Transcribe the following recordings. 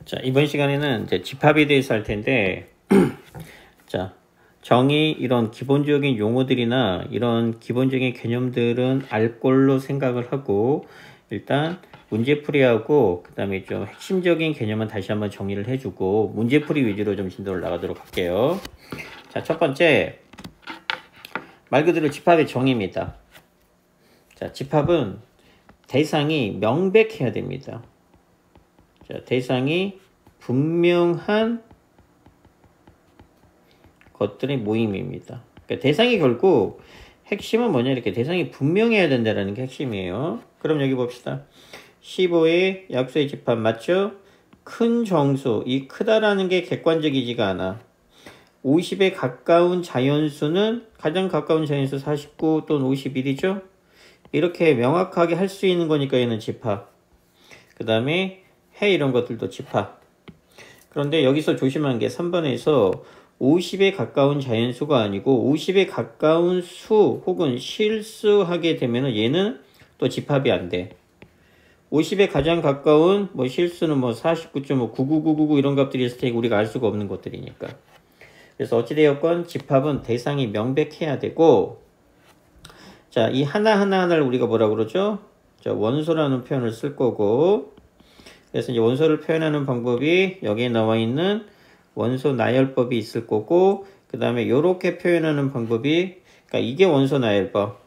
자, 이번 시간에는 이제 집합에 대해서 할 텐데, 자, 정의 이런 기본적인 용어들이나 이런 기본적인 개념들은 알 걸로 생각을 하고, 일단 문제풀이하고, 그 다음에 좀 핵심적인 개념은 다시 한번 정리를 해주고, 문제풀이 위주로 좀 진도를 나가도록 할게요. 자, 첫 번째, 말 그대로 집합의 정의입니다. 자, 집합은 대상이 명백해야 됩니다. 자, 대상이 분명한 것들의 모임입니다. 그러니까 대상이 결국 핵심은 뭐냐, 이렇게 대상이 분명해야 된다는 게 핵심이에요. 그럼 여기 봅시다. 15의 약수의 집합 맞죠? 큰 정수, 이 크다라는 게 객관적이지가 않아. 50에 가까운 자연수는 가장 가까운 자연수 49 또는 51이죠? 이렇게 명확하게 할 수 있는 거니까 얘는 집합. 그 다음에 해 이런 것들도 집합. 그런데 여기서 조심한 게 3번에서 50에 가까운 자연수가 아니고 50에 가까운 수 혹은 실수하게 되면 얘는 또 집합이 안 돼. 50에 가장 가까운 뭐 실수는 뭐 49.9999 이런 값들이 있을 테니까 우리가 알 수가 없는 것들이니까. 그래서 어찌되었건 집합은 대상이 명백해야 되고, 자, 이 하나하나를 우리가 뭐라 그러죠? 자, 원소라는 표현을 쓸 거고, 그래서 이제 원소를 표현하는 방법이 여기에 나와 있는 원소 나열법이 있을 거고, 그 다음에 이렇게 표현하는 방법이, 그러니까 이게 원소 나열법,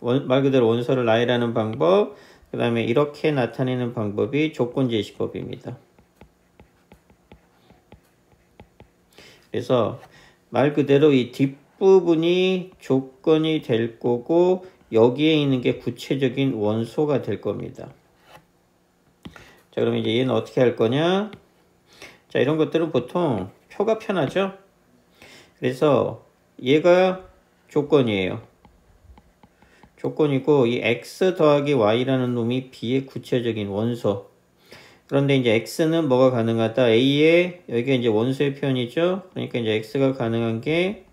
말 그대로 원소를 나열하는 방법, 그 다음에 이렇게 나타내는 방법이 조건제시법입니다. 그래서 말 그대로 이 뒷부분이 조건이 될 거고, 여기에 있는 게 구체적인 원소가 될 겁니다. 자, 그러면 이제 얘는 어떻게 할 거냐? 자, 이런 것들은 보통 표가 편하죠? 그래서 얘가 조건이에요. 조건이고, 이 x 더하기 y라는 놈이 b의 구체적인 원소. 그런데 이제 x는 뭐가 가능하다? a에, 여기가 이제 원소의 표현이죠? 그러니까 이제 x가 가능한 게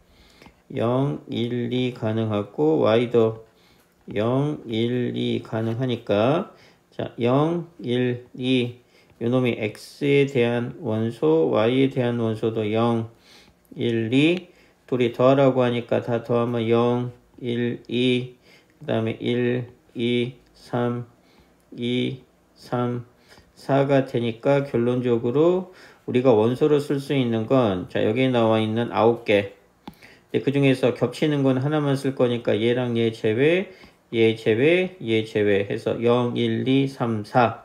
0, 1, 2 가능하고, y도 0, 1, 2 가능하니까, 자, 0, 1, 2. 요놈이 x에 대한 원소, y에 대한 원소도 0, 1, 2. 둘이 더하라고 하니까 다 더하면 0, 1, 2. 그 다음에 1, 2, 3, 2, 3, 4가 되니까 결론적으로 우리가 원소로 쓸 수 있는 건, 자, 여기에 나와 있는 9개. 그 중에서 겹치는 건 하나만 쓸 거니까 얘랑 얘 제외, 얘 제외, 얘 제외 해서 0, 1, 2, 3, 4.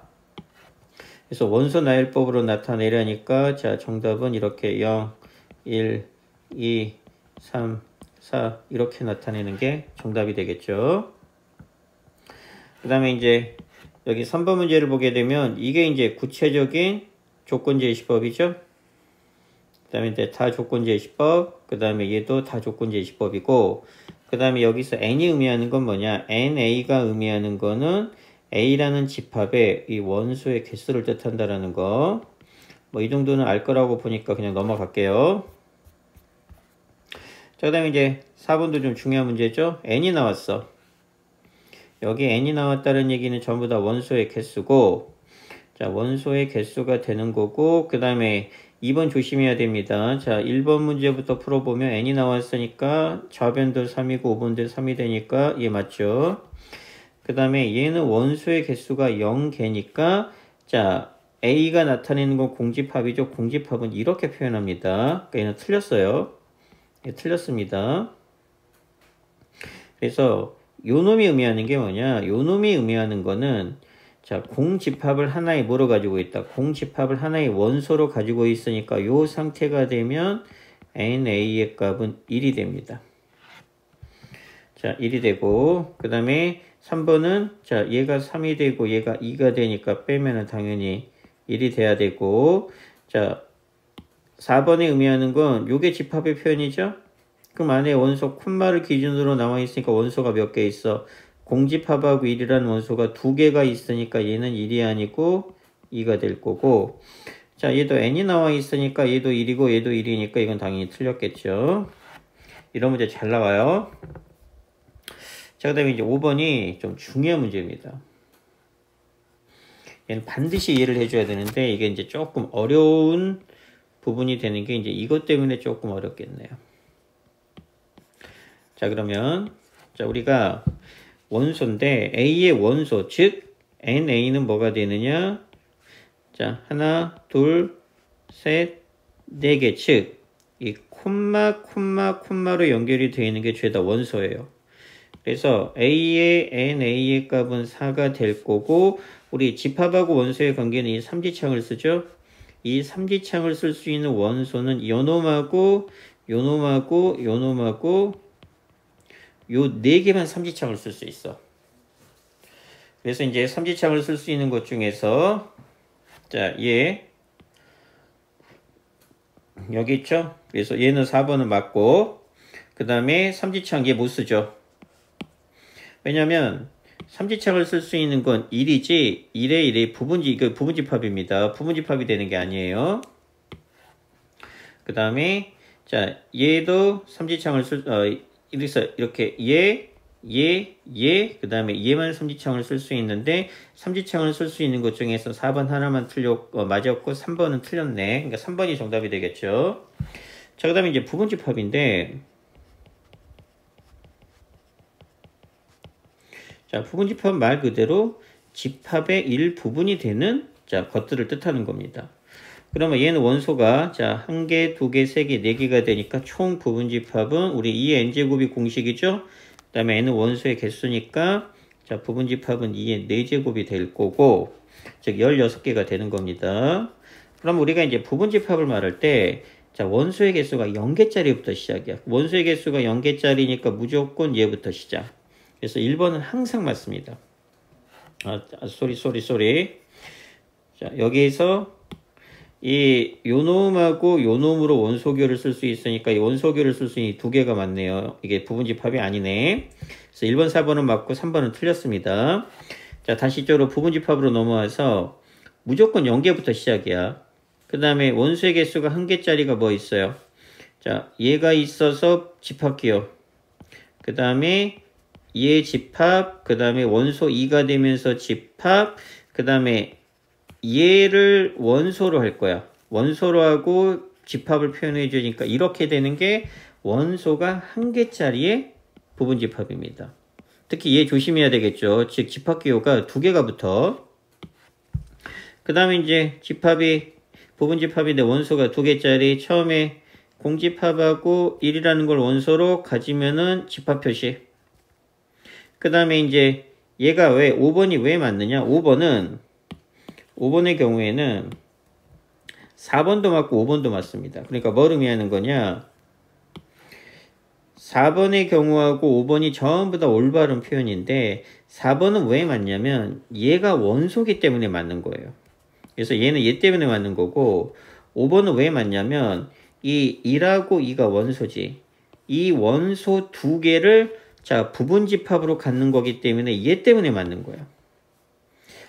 그래서 원소 나열법으로 나타내려니까, 자, 정답은 이렇게 0, 1, 2, 3, 4 이렇게 나타내는 게 정답이 되겠죠. 그 다음에 이제 여기 3번 문제를 보게 되면 이게 이제 구체적인 조건제시법이죠. 그 다음에 이제 다조건제시법, 그 다음에 얘도 다조건제시법이고, 그 다음에 여기서 n이 의미하는 건 뭐냐? na가 의미하는 거는 a라는 집합의 이 원소의 개수를 뜻한다라는 거. 뭐 이 정도는 알 거라고 보니까 그냥 넘어갈게요. 자, 그 다음에 이제 4번도 좀 중요한 문제죠. n이 나왔어. 여기 n이 나왔다는 얘기는 전부 다 원소의 개수고, 자, 원소의 개수가 되는 거고, 그 다음에 2번 조심해야 됩니다. 자, 1번 문제부터 풀어보면 n이 나왔으니까 좌변도 3이고 5번도 3이 되니까 얘 맞죠? 그 다음에 얘는 원소의 개수가 0개니까, 자, a가 나타내는 건 공집합이죠. 공집합은 이렇게 표현합니다. 그러니까 얘는 틀렸어요. 얘 틀렸습니다. 그래서 요 놈이 의미하는 게 뭐냐? 요 놈이 의미하는 거는, 자, 공집합을 하나의 뭐로 가지고 있다? 공집합을 하나의 원소로 가지고 있으니까 요 상태가 되면 na의 값은 1이 됩니다. 자, 1이 되고, 그 다음에 3번은, 자, 얘가 3이 되고 얘가 2가 되니까 빼면은 당연히 1이 돼야 되고, 자, 4번에 의미하는 건 요게 집합의 표현이죠? 그럼 안에 원소 콤마를 기준으로 나와 있으니까 원소가 몇 개 있어? 공집합하고 1이라는 원소가 2개가 있으니까 얘는 1이 아니고 2가 될 거고, 자, 얘도 n이 나와 있으니까 얘도 1이고 얘도 1이니까 이건 당연히 틀렸겠죠. 이런 문제 잘 나와요. 자, 그 다음에 이제 5번이 좀 중요한 문제입니다. 얘는 반드시 이해를 해줘야 되는데 이게 이제 조금 어려운 부분이 되는 게 이제 이것 때문에 조금 어렵겠네요. 자, 그러면 자, 우리가 원소인데 A의 원소 즉 NA는 뭐가 되느냐? 자, 하나, 둘, 셋, 네 개 즉 이 콤마로 연결이 되어 있는 게 죄다 원소예요. 그래서 A의 NA의 값은 4가 될 거고 우리 집합하고 원소의 관계는 이 삼지창을 쓰죠. 이 삼지창을 쓸 수 있는 원소는 요놈하고 요놈하고 요놈하고 요 네 개만 삼지창을 쓸 수 있어. 그래서 이제 삼지창을 쓸 수 있는 것 중에서 자, 얘 여기 있죠? 그래서 얘는 4번은 맞고 그 다음에 삼지창 얘 못 쓰죠. 왜냐면 삼지창을 쓸 수 있는 건 1이지 1에 1의 부분집합입니다. 부분집합이 되는 게 아니에요. 그 다음에 자, 얘도 삼지창을 이렇게 얘, 그 다음에 얘만 삼지창을 쓸 수 있는데 삼지창을 쓸 수 있는 것 중에서 4번 하나만 맞았고 3번은 틀렸네. 그러니까 3번이 정답이 되겠죠. 자, 그 다음에 이제 부분집합인데 자, 부분집합 말 그대로 집합의 일부분이 되는 자, 것들을 뜻하는 겁니다. 그러면 얘는 원소가 자, 1개, 2개, 3개, 4개가 되니까 총 부분집합은 우리 2의 n제곱이 공식이죠. 그 다음에 n은 원소의 개수니까 자, 부분집합은 2의 4제곱이 될 거고 즉 16개가 되는 겁니다. 그럼 우리가 이제 부분집합을 말할 때 자, 원소의 개수가 0개짜리부터 시작이야. 원소의 개수가 0개짜리니까 무조건 얘부터 시작. 그래서 1번은 항상 맞습니다. 쏘리. 자, 여기에서 요 놈하고 요 놈으로 원소교를 쓸 수 있으니까 이 원소교를 쓸 수 있는 두 개가 맞네요. 이게 부분집합이 아니네. 그래서 1번, 4번은 맞고 3번은 틀렸습니다. 자, 다시 이쪽으로 부분집합으로 넘어와서 무조건 0개부터 시작이야. 그 다음에 원소의 개수가 1개짜리가 뭐 있어요? 자, 얘가 있어서 집합기호. 그 다음에 얘 집합, 그 다음에 원소 2가 되면서 집합, 그 다음에 얘를 원소로 할 거야. 원소로 하고 집합을 표현해 주니까 이렇게 되는 게 원소가 1개짜리의 부분집합입니다. 특히 얘 조심해야 되겠죠. 즉 집합기호가 2개가 붙어. 그 다음에 이제 부분집합인데 원소가 2개짜리 처음에 공집합하고 1이라는 걸 원소로 가지면은 집합 표시. 그 다음에 이제 얘가 5번이 왜 맞느냐? 5번의 경우에는 4번도 맞고 5번도 맞습니다. 그러니까 뭘 의미하는 거냐? 4번의 경우하고 5번이 전부 다 올바른 표현인데 4번은 왜 맞냐면 얘가 원소기 때문에 맞는 거예요. 그래서 얘는 얘 때문에 맞는 거고 5번은 왜 맞냐면 이 1하고 2가 원소지. 이 원소 2개를 자, 부분집합으로 갖는 거기 때문에 얘 때문에 맞는 거야.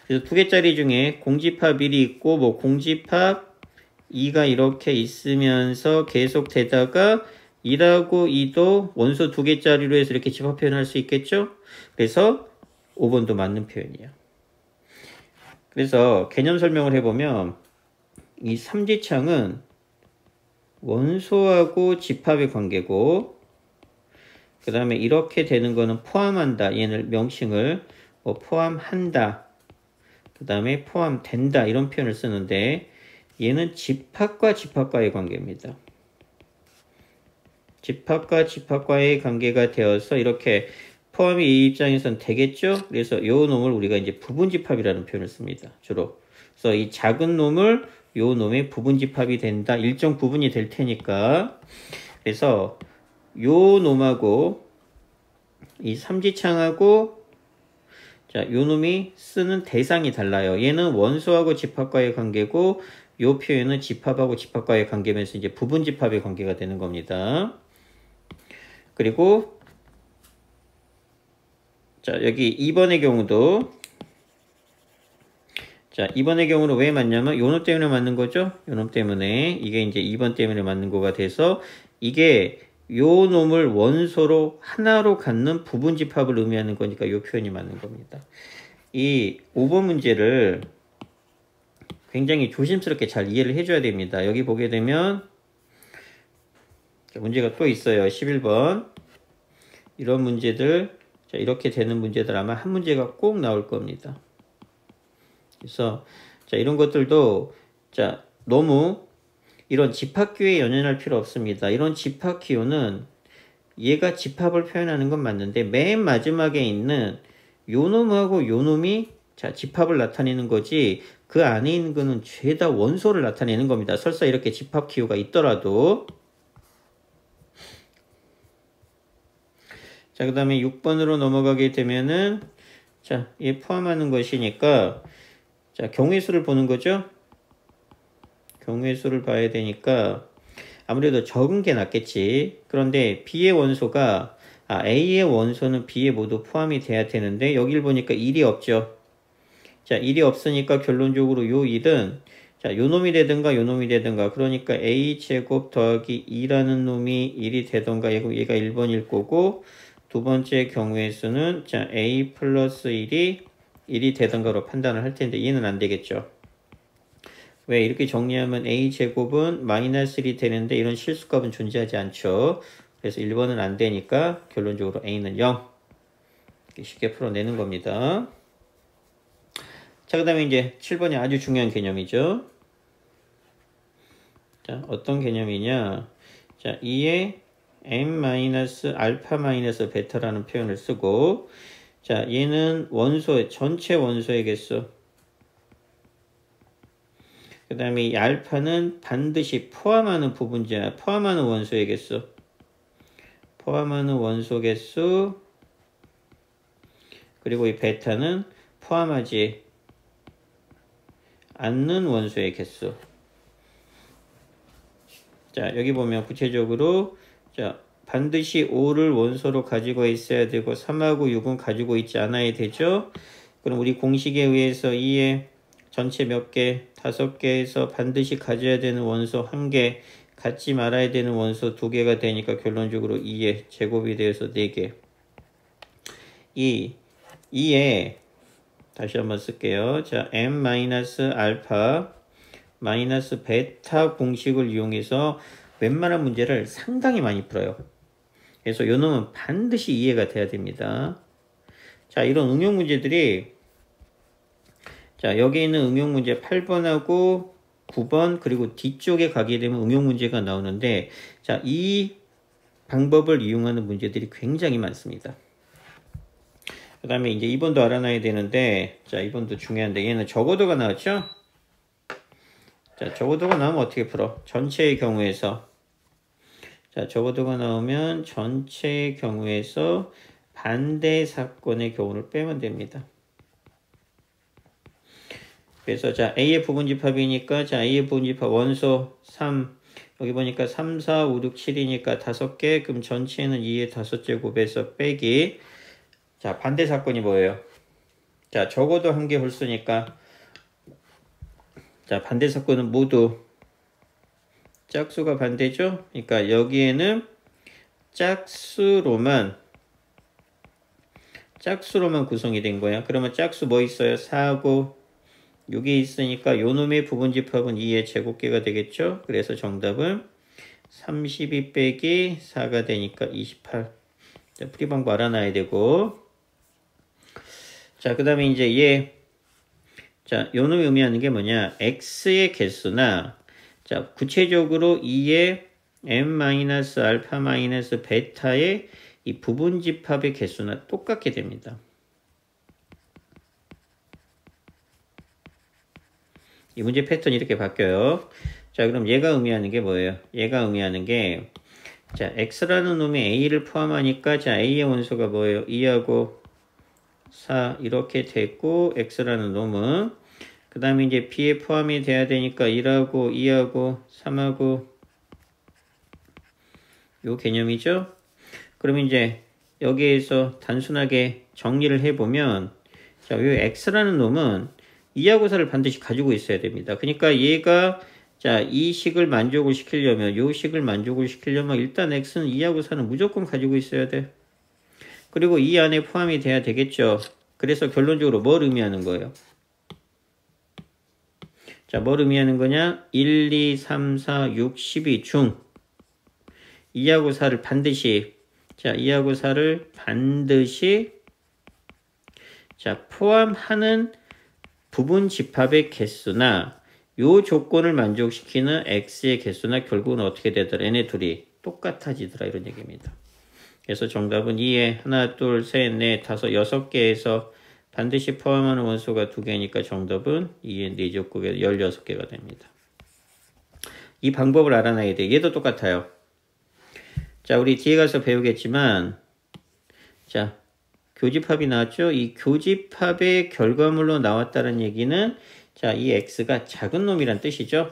그래서 2개짜리 중에 공집합 1이 있고 뭐 공집합 2가 이렇게 있으면서 계속 되다가 1하고 2도 원소 2개짜리로 해서 이렇게 집합 표현할 수 있겠죠? 그래서 5번도 맞는 표현이야. 그래서 개념 설명을 해보면 이 삼지창은 원소하고 집합의 관계고 그 다음에 이렇게 되는 거는 포함한다. 얘는 명칭을 포함한다. 그 다음에 포함된다. 이런 표현을 쓰는데 얘는 집합과 집합과의 관계입니다. 집합과 집합과의 관계가 되어서 이렇게 포함이 이 입장에선 되겠죠? 그래서 요 놈을 우리가 이제 부분집합이라는 표현을 씁니다. 주로. 그래서 이 작은 놈을 요 놈의 부분집합이 된다. 일정 부분이 될 테니까. 그래서 요 놈하고 이 삼지창하고 자, 요 놈이 쓰는 대상이 달라요. 얘는 원소하고 집합과의 관계고 요 표현은 집합하고 집합과의 관계면서 이제 부분집합의 관계가 되는 겁니다. 그리고 자, 여기 2번의 경우도 자, 2번의 경우는 왜 맞냐면 요 놈 때문에 맞는 거죠. 요 놈 때문에 이게 이제 2번 때문에 맞는 거가 돼서 이게 요 놈을 원소로 하나로 갖는 부분집합을 의미하는 거니까 요 표현이 맞는 겁니다. 이 5번 문제를 굉장히 조심스럽게 잘 이해를 해줘야 됩니다. 여기 보게 되면 문제가 또 있어요. 11번. 이런 문제들, 자, 이렇게 되는 문제들 아마 한 문제가 꼭 나올 겁니다. 그래서 자, 이런 것들도 자, 너무 이런 집합기호에 연연할 필요 없습니다. 이런 집합기호는 얘가 집합을 표현하는 건 맞는데 맨 마지막에 있는 요 놈하고 요 놈이 자, 집합을 나타내는 거지 그 안에 있는 거는 죄다 원소를 나타내는 겁니다. 설사 이렇게 집합기호가 있더라도. 자, 그 다음에 6번으로 넘어가게 되면은 자, 얘 포함하는 것이니까 자, 경우의 수를 보는 거죠. 경우의 수를 봐야 되니까 아무래도 적은 게 낫겠지. 그런데 B의 원소가 A의 원소는 B에 모두 포함이 돼야 되는데 여길 보니까 1이 없죠. 자, 1이 없으니까 결론적으로 요 1은 자, 요 놈이 되든가 요 놈이 되든가 그러니까 A제곱 더하기 2라는 놈이 1이 되든가 얘가 1번일 거고 두 번째 경우의 수는 자, A 플러스 1이 되든가로 판단을 할 텐데 얘는 안 되겠죠. 왜 이렇게 정리하면 A제곱은 마이너스 1이 되는데 이런 실수값은 존재하지 않죠. 그래서 1번은 안 되니까 결론적으로 A는 0. 이렇게 쉽게 풀어내는 겁니다. 자, 그 다음에 이제 7번이 아주 중요한 개념이죠. 자, 어떤 개념이냐. 자, 2의 m-알파-베타라는 표현을 쓰고 자, 얘는 원소의 전체 원소의 개수. 그 다음에 이 알파는 반드시 포함하는 부분자, 포함하는 원소의 개수. 포함하는 원소 개수. 그리고 이 베타는 포함하지 않는 원소의 개수. 자, 여기 보면 구체적으로 자, 반드시 5를 원소로 가지고 있어야 되고 3하고 6은 가지고 있지 않아야 되죠. 그럼 우리 공식에 의해서 2의 전체 몇 개? 5개에서 반드시 가져야 되는 원소 1개, 갖지 말아야 되는 원소 2개가 되니까 결론적으로 2의 제곱이 되어서 4개. 2에 다시 한번 쓸게요. 자, m-알파 마이너스 베타 공식을 이용해서 웬만한 문제를 상당히 많이 풀어요. 그래서 요 놈은 반드시 이해가 돼야 됩니다. 자, 이런 응용 문제들이 자, 여기 있는 응용 문제 8번하고 9번 그리고 뒤쪽에 가게 되면 응용 문제가 나오는데 자, 이 방법을 이용하는 문제들이 굉장히 많습니다. 그 다음에 이제 2번도 알아놔야 되는데 자, 2번도 중요한데 얘는 적어도가 나왔죠? 자, 적어도가 나오면 어떻게 풀어? 전체의 경우에서 자, 적어도가 나오면 전체의 경우에서 반대 사건의 경우를 빼면 됩니다. 그래서 자, A의 부분집합이니까 자, A의 부분집합 원소 3 여기 보니까 3, 4, 5, 6, 7이니까 5개 그럼 전체는 2의 5제곱에서 빼기 자, 반대 사건이 뭐예요? 자, 적어도 한 개 홀수니까 자, 반대 사건은 모두 짝수가 반대죠? 그러니까 여기에는 짝수로만 구성이 된 거야. 그러면 짝수 뭐 있어요? 4하고 6이 있으니까 요 놈의 부분집합은 2의 제곱계가 되겠죠? 그래서 정답은 32 빼기 4가 되니까 28. 자, 풀이방법 알아놔야 되고. 자, 그 다음에 이제 얘. 자, 요 놈이 의미하는 게 뭐냐? x의 개수나, 자, 구체적으로 2의 m-알파-베타의 이 부분집합의 개수나 똑같게 됩니다. 이 문제 패턴이 이렇게 바뀌어요. 자, 그럼 얘가 의미하는 게 뭐예요? 얘가 의미하는 게, 자, x라는 놈이 a를 포함하니까, 자, a의 원소가 뭐예요? 2하고 4, 이렇게 됐고, x라는 놈은, 그 다음에 이제 b에 포함이 돼야 되니까 1하고 2하고 3하고, 요 개념이죠? 그럼 이제 여기에서 단순하게 정리를 해보면, 자, 요 x라는 놈은 2하고 4를 반드시 가지고 있어야 됩니다. 그러니까 얘가 자, 이 식을 만족을 시키려면 요 식을 만족을 시키려면 일단 x는 2하고 4는 무조건 가지고 있어야 돼. 그리고 이 안에 포함이 돼야 되겠죠. 그래서 결론적으로 뭘 의미하는 거예요? 자, 뭘 의미하는 거냐? 1, 2, 3, 4, 6, 12 중 2하고 4를 반드시, 자, 2하고 4를 반드시, 자, 포함하는 부분 집합의 개수나 요 조건을 만족시키는 x의 개수나 결국은 어떻게 되더라? 얘네 둘이 똑같아지더라. 이런 얘기입니다. 그래서 정답은 2에 하나, 둘, 셋, 넷, 다섯, 6개에서 반드시 포함하는 원소가 2개니까 정답은 2의 4제곱에 16개가 됩니다. 이 방법을 알아놔야 돼. 얘도 똑같아요. 자, 우리 뒤에 가서 배우겠지만, 자, 교집합이 나왔죠? 이 교집합의 결과물로 나왔다는 얘기는, 자, 이 x가 작은 놈이란 뜻이죠?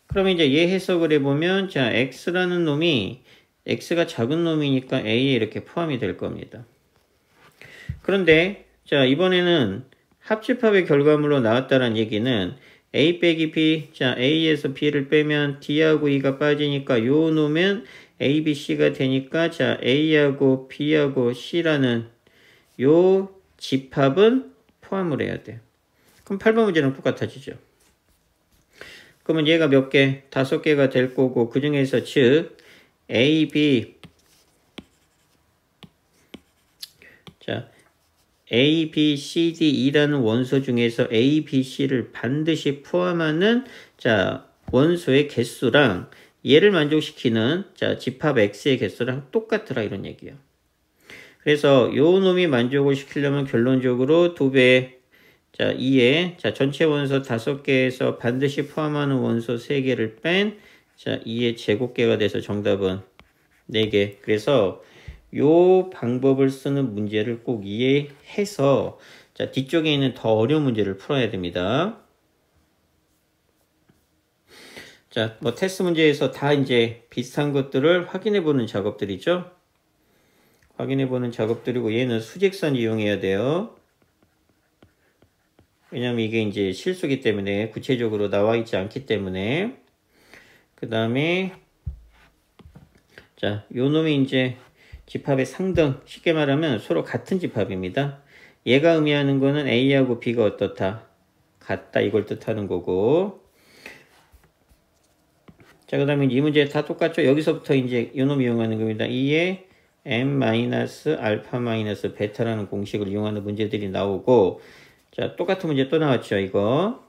그러면 이제 얘 해석을 해보면, 자, x라는 놈이, x가 작은 놈이니까 a에 이렇게 포함이 될 겁니다. 그런데, 자, 이번에는 합집합의 결과물로 나왔다는 얘기는, a 빼기 b, 자, a에서 b를 빼면 d하고 e가 빠지니까 요 놈은 a, b, c가 되니까, 자, a하고 b하고 c라는 요 집합은 포함을 해야 돼. 그럼 8번 문제랑 똑같아지죠. 그러면 얘가 몇 개? 5개가 될 거고, 그 중에서 즉 A, B, 자, A, B, C, D, E라는 원소 중에서 A, B, C를 반드시 포함하는, 자, 원소의 개수랑 얘를 만족시키는, 자, 집합 X의 개수랑 똑같더라. 이런 얘기야. 그래서 요 놈이 만족을 시키려면 결론적으로 2배, 자, 2에, 자, 전체 원소 5개에서 반드시 포함하는 원소 3개를 뺀, 자, 2의 제곱계가 돼서 정답은 4개. 그래서 요 방법을 쓰는 문제를 꼭 이해해서, 자, 뒤쪽에 있는 더 어려운 문제를 풀어야 됩니다. 자, 뭐 테스트 문제에서 다 이제 비슷한 것들을 확인해 보는 작업들이죠. 확인해 보는 작업들이고, 얘는 수직선 이용해야 돼요. 왜냐면 이게 이제 실수기 때문에 구체적으로 나와 있지 않기 때문에. 그 다음에, 자, 요 놈이 이제 집합의 상등, 쉽게 말하면 서로 같은 집합입니다. 얘가 의미하는 거는 A하고 B가 어떻다? 같다, 이걸 뜻하는 거고. 자, 그 다음에 이 문제 다 똑같죠? 여기서부터 이제 요 놈 이용하는 겁니다. 2에 m-알파-베타라는 공식을 이용하는 문제들이 나오고, 자, 똑같은 문제 또 나왔죠, 이거.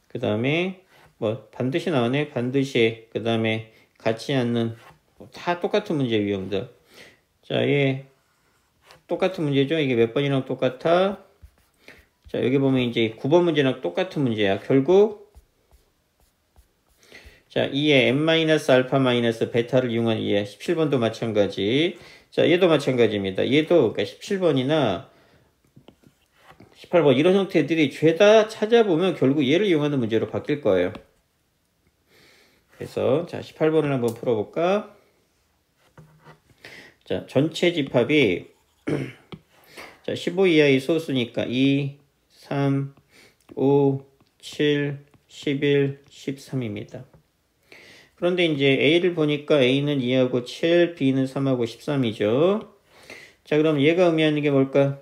그 다음에, 뭐, 반드시 나오네, 반드시. 그 다음에, 같지 않는, 다 똑같은 문제 유형들. 자, 얘, 똑같은 문제죠? 이게 몇 번이랑 똑같아? 자, 여기 보면 이제 9번 문제랑 똑같은 문제야. 결국, 자, 2에 m-알파-베타를 이용한 얘, 17번도 마찬가지. 자, 얘도 마찬가지입니다. 얘도, 그러니까 17번이나, 18번 이런 형태들이 죄다 찾아보면 결국 얘를 이용하는 문제로 바뀔 거예요. 그래서 자 18번을 한번 풀어볼까? 자 전체 집합이 자 15 이하의 소수니까 2, 3, 5, 7, 11, 13입니다. 그런데 이제 A를 보니까 A는 2하고 7, B는 3하고 13이죠. 자 그럼 얘가 의미하는 게 뭘까?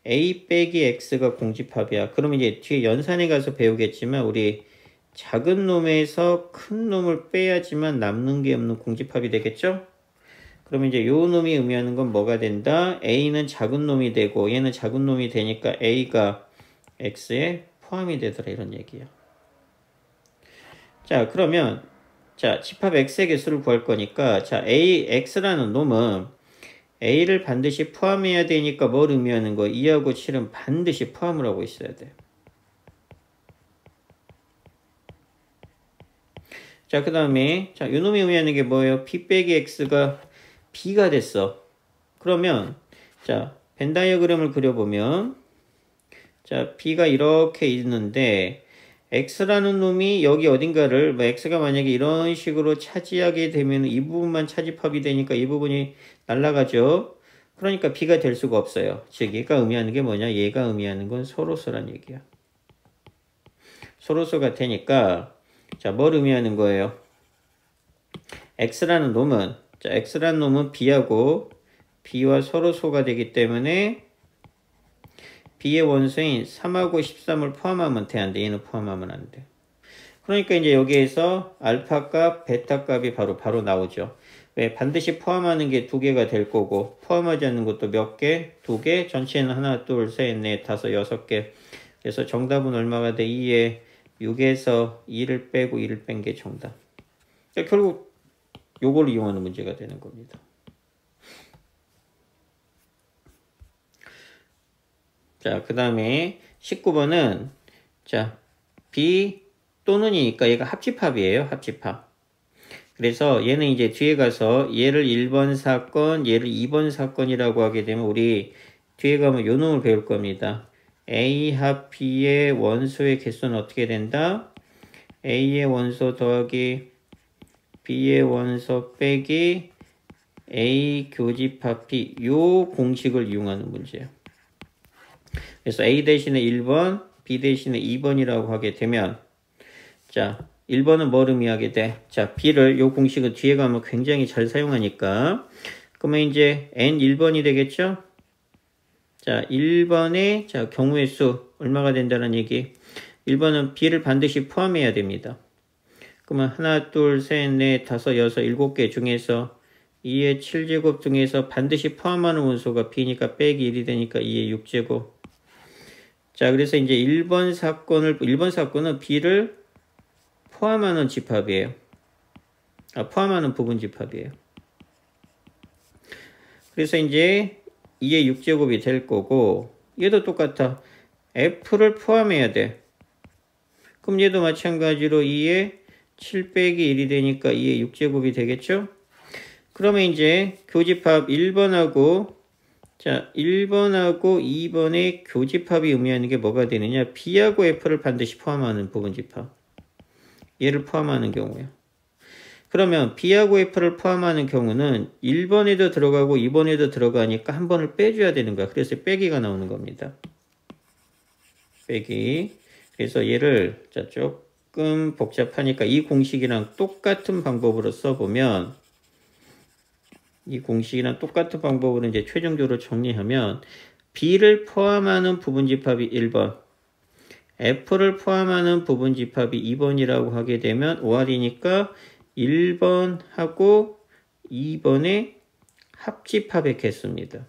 A 빼기 X가 공집합이야. 그럼 이제 뒤에 연산에 가서 배우겠지만 우리 작은 놈에서 큰 놈을 빼야지만 남는 게 없는 공집합이 되겠죠? 그러면 이제 요 놈이 의미하는 건 뭐가 된다? A는 작은 놈이 되고 얘는 작은 놈이 되니까 A가 X에 포함이 되더라 이런 얘기야. 자 그러면 자 집합 X의 개수를 구할 거니까 자 X라는 놈은 A를 반드시 포함해야 되니까 뭘 의미하는 거? 2하고 7은 반드시 포함을 하고 있어야 돼. 자, 그 다음에, 자, 요 놈이 의미하는 게 뭐예요? B 빼기 X가 B가 됐어. 그러면, 자, 벤 다이어그램을 그려보면, 자, B가 이렇게 있는데, X라는 놈이 여기 어딘가를, 뭐 X가 만약에 이런 식으로 차지하게 되면 이 부분만 차집합이 되니까 이 부분이 날아가죠. 그러니까 B가 될 수가 없어요. 즉 얘가 의미하는 게 뭐냐? 얘가 의미하는 건 서로서란 얘기야. 서로서가 되니까 자, 뭘 의미하는 거예요? X라는 놈은 자, X라는 놈은 B하고 B와 서로소가 되기 때문에 B의 원소인 3하고 13을 포함하면 돼, 안 돼? 얘는 포함하면 안 돼. 그러니까 이제 여기에서 알파 값, 베타 값이 바로 나오죠. 왜? 반드시 포함하는 게 2개가 될 거고, 포함하지 않는 것도 몇 개? 2개? 전체는 하나, 둘, 셋, 넷, 다섯, 6개. 그래서 정답은 얼마가 돼? 2에 6에서 2를 빼고 2를 뺀 게 정답. 그러니까 결국 요걸 이용하는 문제가 되는 겁니다. 자, 그 다음에 19번은 자, B 또는이니까 얘가 합집합이에요. 합집합. 그래서 얘는 이제 뒤에 가서 얘를 1번 사건, 얘를 2번 사건이라고 하게 되면 우리 뒤에 가면 요 놈을 배울 겁니다. A 합 B의 원소의 개수는 어떻게 된다? A의 원소 더하기 B의 원소 빼기 A 교집합 B, 요 공식을 이용하는 문제예요. 그래서 A 대신에 1번, B 대신에 2번이라고 하게 되면 자, 1번은 뭘 의미하게 돼? 자, B를 요 공식은 뒤에 가면 굉장히 잘 사용하니까 그러면 이제 N 1번이 되겠죠? 자, 1번의 자, 경우의 수 얼마가 된다는 얘기? 1번은 B를 반드시 포함해야 됩니다. 그러면 하나, 둘, 셋, 넷, 다섯, 여섯, 7개 중에서 2의 7제곱 중에서 반드시 포함하는 원소가 B니까 빼기 1이 되니까 2의 6제곱. 자, 그래서 이제 1번 사건은 B를 포함하는 집합이에요. 포함하는 부분 집합이에요. 그래서 이제 2의 6제곱이 될 거고, 얘도 똑같아. F를 포함해야 돼. 그럼 얘도 마찬가지로 2의 7 빼기 1이 되니까 2의 6제곱이 되겠죠? 그러면 이제 교집합 1번하고 자, 1번하고 2번의 교집합이 의미하는 게 뭐가 되느냐? B하고 F를 반드시 포함하는 부분 집합. 얘를 포함하는 경우예요. 그러면 B하고 F를 포함하는 경우는 1번에도 들어가고 2번에도 들어가니까 한 번을 빼줘야 되는 거야. 그래서 빼기가 나오는 겁니다. 빼기. 그래서 얘를 자, 조금 복잡하니까 이 공식이랑 똑같은 방법으로 써보면 이 공식이랑 똑같은 방법으로 이제 최종적으로 정리하면 B를 포함하는 부분집합이 1번, F를 포함하는 부분집합이 2번이라고 하게 되면 OR이니까 1번하고 2번의 합집합의 개수입니다.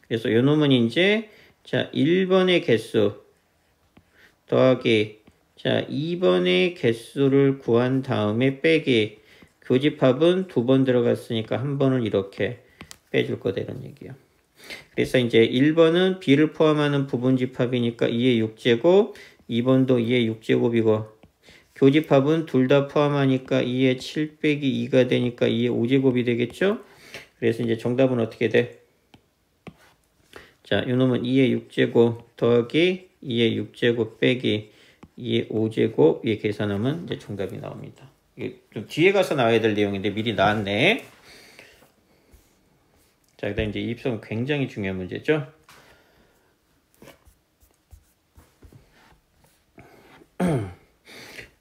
그래서 요 놈은 이제 자 1번의 개수 더하기 자 2번의 개수를 구한 다음에 빼기 교집합은 2번 들어갔으니까 한 번을 이렇게 빼줄 거다라는 얘기예요. 그래서 이제 1번은 B를 포함하는 부분집합이니까 2의 6제곱, 2번도 2의 6제곱이고 교집합은 둘 다 포함하니까 2의 7 빼기 2가 되니까 2의 5제곱이 되겠죠? 그래서 이제 정답은 어떻게 돼? 자, 이 놈은 2의 6제곱 더하기 2의 6제곱 빼기 2의 5제곱 이 계산하면 이제 정답이 나옵니다. 이게 좀 뒤에 가서 나와야 될 내용인데 미리 나왔네. 자, 그다음 이제 입성은 굉장히 중요한 문제죠.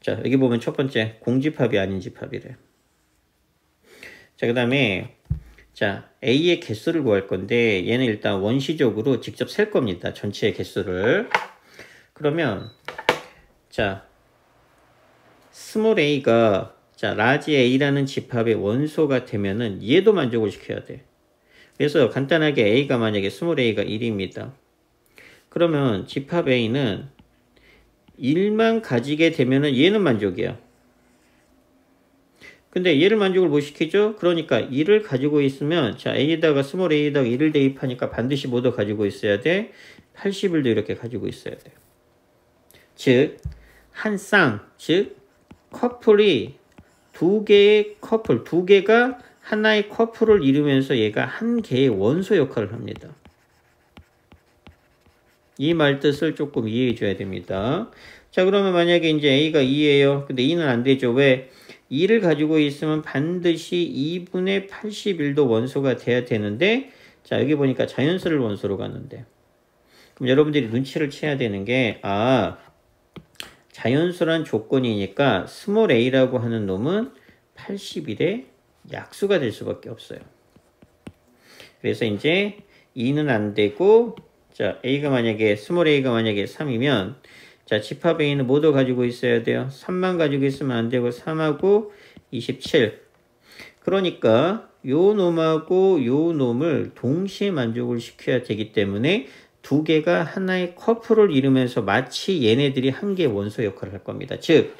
자, 여기 보면 첫 번째 공집합이 아닌 집합이래. 자, 그다음에 자, A의 개수를 구할 건데 얘는 일단 원시적으로 직접 셀 겁니다. 전체의 개수를. 그러면 자, 스몰 a가 자, 라지 a라는 집합의 원소가 되면은 얘도 만족을 시켜야 돼. 그래서 간단하게 a가 만약에 스몰 a가 1입니다. 그러면 집합 a는 1만 가지게 되면은 얘는 만족이야. 근데 얘를 만족을 못 시키죠? 그러니까 1을 가지고 있으면 자, a에다가 스몰 a에다가 1을 대입하니까 반드시 뭐도 가지고 있어야 돼? 81도 이렇게 가지고 있어야 돼. 즉, 한 쌍, 즉 커플이 두 개가 하나의 커플을 이루면서 얘가 한 개의 원소 역할을 합니다. 이 말뜻을 조금 이해해 줘야 됩니다. 자, 그러면 만약에 이제 A가 2예요. 근데 2는 안 되죠. 왜? 2를 가지고 있으면 반드시 2분의 81도 원소가 돼야 되는데, 자, 여기 보니까 자연수를 원소로 갔는데. 그럼 여러분들이 눈치를 채야 되는 게, 자연수란 조건이니까 스몰 a라고 하는 놈은 81의 약수가 될 수밖에 없어요. 그래서 이제 2는 안 되고, 자, A가 만약에, 스몰 A가 만약에 3이면, 자, 집합 A는 뭐도 가지고 있어야 돼요? 3만 가지고 있으면 안 되고, 3하고 27. 그러니까, 요 놈하고 요 놈을 동시에 만족을 시켜야 되기 때문에, 두 개가 하나의 커플을 이루면서 마치 얘네들이 한 개의 원소 역할을 할 겁니다. 즉,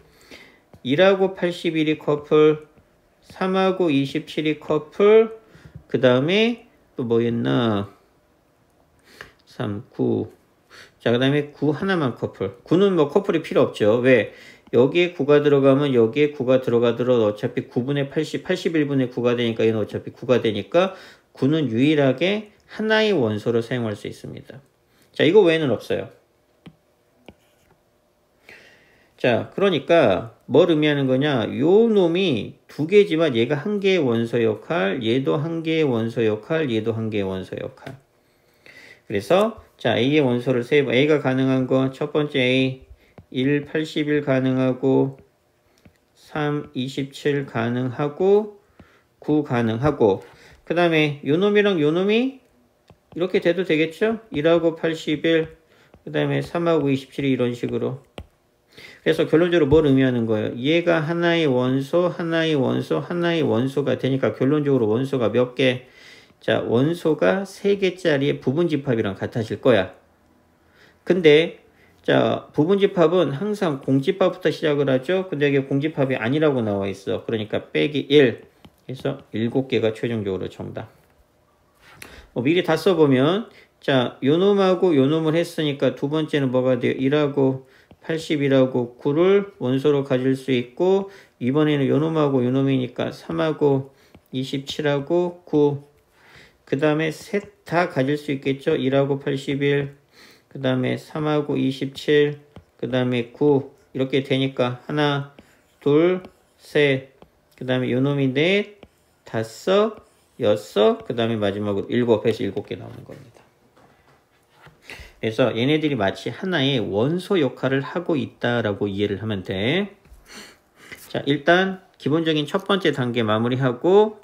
1하고 81이 커플, 3하고 27이 커플, 그 다음에 또 뭐였나? 3, 9. 자, 그 다음에 9 하나만 커플. 9는 뭐 커플이 필요 없죠. 왜? 여기에 9가 들어가면 여기에 9가 들어가더라도 어차피 9분의 80, 81분의 9가 되니까 얘는 어차피 9가 되니까 9는 유일하게 하나의 원소로 사용할 수 있습니다. 자, 이거 외에는 없어요. 자, 그러니까 뭘 의미하는 거냐? 요 놈이 두 개지만 얘가 한 개의 원소 역할, 얘도 한 개의 원소 역할, 얘도 한 개의 원소 역할. 그래서 자, A의 원소를 세번, A가 가능한 거 첫 번째 A 1, 81 가능하고 3, 27 가능하고 9 가능하고 그 다음에 요 놈이랑 요 놈이 이렇게 돼도 되겠죠? 1하고 81 그 다음에 3하고 27이 이런 식으로. 그래서 결론적으로 뭘 의미하는 거예요? 얘가 하나의 원소, 하나의 원소, 하나의 원소가 되니까 결론적으로 원소가 몇 개? 자, 원소가 3개짜리의 부분집합이랑 같아질 거야. 근데 자, 부분집합은 항상 공집합부터 시작을 하죠. 근데 이게 공집합이 아니라고 나와 있어. 그러니까 빼기 1 해서 7개가 최종적으로 정답. 미리 다 써보면 자, 요 놈하고 요 놈을 했으니까 두 번째는 뭐가 돼요? 1하고 81하고 9를 원소로 가질 수 있고 이번에는 요 놈하고 요 놈이니까 3하고 27하고 9 그 다음에 셋 다 가질 수 있겠죠? 1하고 81 그 다음에 3하고 27 그 다음에 9 이렇게 되니까 하나 둘 셋 그 다음에 요 놈이 넷 다섯 여섯 그 다음에 마지막으로 7해서 7개 나오는 겁니다. 그래서 얘네들이 마치 하나의 원소 역할을 하고 있다라고 이해를 하면 돼. 자, 일단 기본적인 첫 번째 단계 마무리하고